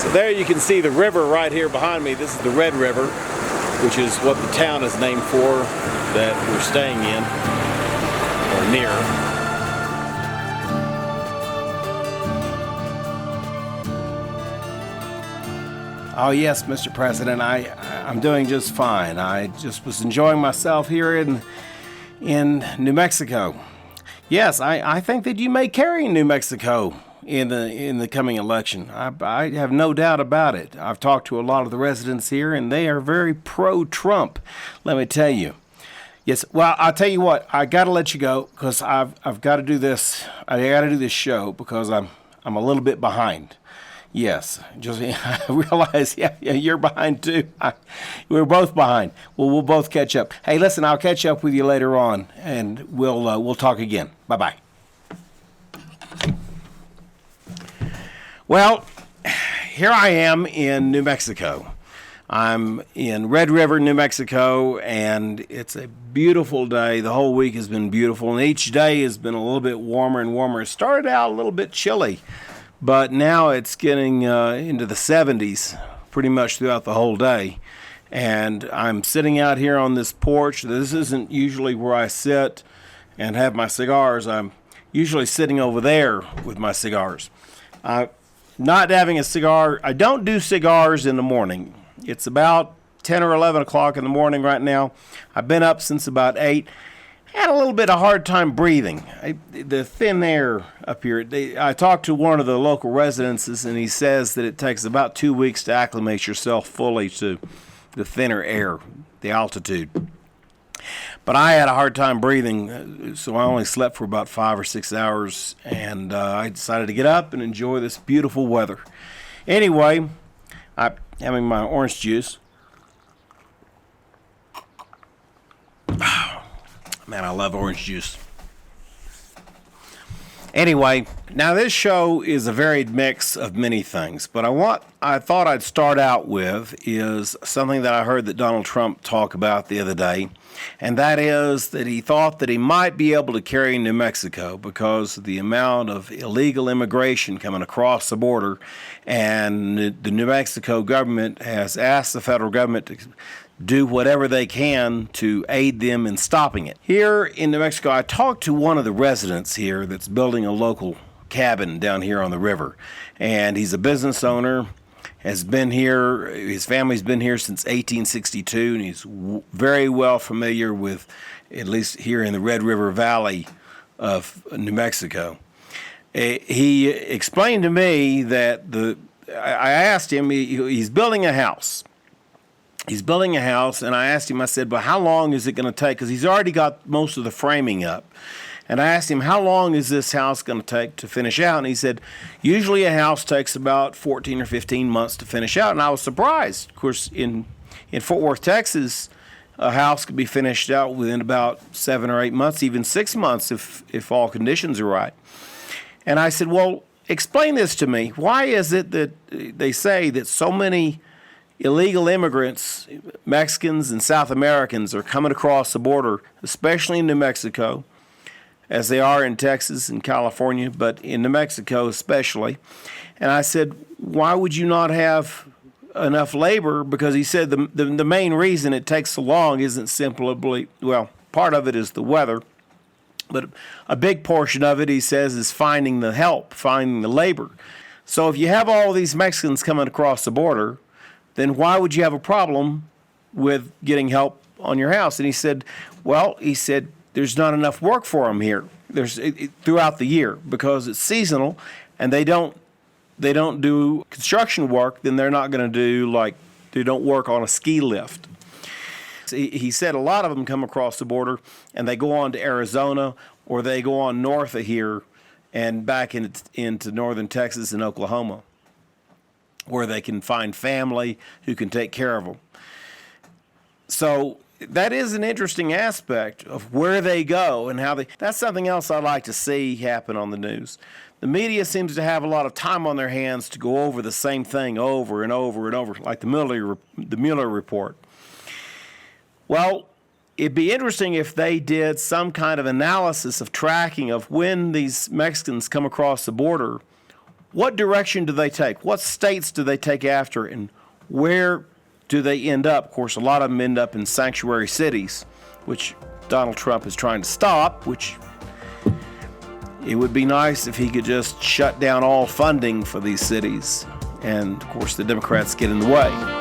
So there you can see the river right here behind me. This is the Red River, which is what the town is named for that we're staying in, or near. Oh yes, Mr. President, I'm doing just fine. I just was enjoying myself here in New Mexico. Yes, I think that you may carry New Mexico in the coming election. I have no doubt about it. I've talked to a lot of the residents here, and they are very pro-Trump, let me tell you. Yes, well, I'll tell you what, I got to let you go because I've got to do this. I got to do this show because I'm a little bit behind. Yes, just I realize, yeah, you're behind too. We're both behind. Well, we'll both catch up. Hey, listen, I'll catch up with you later on, and we'll talk again. Bye-bye. Well, here I am in New Mexico. I'm in Red River, New Mexico, and it's a beautiful day. The whole week has been beautiful, and each day has been a little bit warmer and warmer. It started out a little bit chilly, but now it's getting into the 70s pretty much throughout the whole day. And I'm sitting out here on this porch. This isn't usually where I sit and have my cigars. I'm usually sitting over there with my cigars. Not having a cigar. I don't do cigars in the morning. It's about 10 or 11 o'clock in the morning right now. I've been up since about 8. Had a little bit of hard time breathing. The thin air up here. I talked to one of the local residents, and he says that it takes about 2 weeks to acclimate yourself fully to the thinner air, the altitude. But I had a hard time breathing, so I only slept for about 5 or 6 hours, and I decided to get up and enjoy this beautiful weather. Anyway, I'm having my orange juice. Man, I love orange juice. Anyway, now this show is a varied mix of many things, but I thought I'd start out with is something that I heard that Donald Trump talk about the other day, and that is that he thought that he might be able to carry New Mexico because of the amount of illegal immigration coming across the border, and the New Mexico government has asked the federal government to do whatever they can to aid them in stopping it. Here in New Mexico, I talked to one of the residents here that's building a local cabin down here on the river, and he's a business owner, has been here, his family's been here since 1862, and he's very well familiar with, at least here in the Red River Valley of New Mexico. He explained to me that I asked him, he's building a house. He's building a house, and I asked him, I said, well, how long is it going to take? Because he's already got most of the framing up. And I asked him, how long is this house going to take to finish out? And he said, usually a house takes about 14 or 15 months to finish out. And I was surprised. Of course, in Fort Worth, Texas, a house could be finished out within about 7 or 8 months, even 6 months if all conditions are right. And I said, well, explain this to me. Why is it that they say that so many illegal immigrants, Mexicans and South Americans, are coming across the border, especially in New Mexico, as they are in Texas and California, but in New Mexico especially? And I said, why would you not have enough labor? Because he said the main reason it takes so long isn't simply, well, part of it is the weather, but a big portion of it, he says, is finding the help, finding the labor. So if you have all these Mexicans coming across the border, then why would you have a problem with getting help on your house? And he said, well, there's not enough work for them here. Throughout the year because it's seasonal, and they don't do construction work. Then they're not going to they don't work on a ski lift. He said a lot of them come across the border and they go on to Arizona, or they go on north of here and back into northern Texas and Oklahoma, where they can find family who can take care of them. So that is an interesting aspect of where they go and how that's something else I'd like to see happen on the news. The media seems to have a lot of time on their hands to go over the same thing over and over and over, like the Mueller report. Well, it'd be interesting if they did some kind of analysis of tracking of when these Mexicans come across the border, What direction do they take? What states do they take after, and where do they end up? Of course, a lot of them end up in sanctuary cities, which Donald Trump is trying to stop, which it would be nice if he could just shut down all funding for these cities. And, of course, the Democrats get in the way.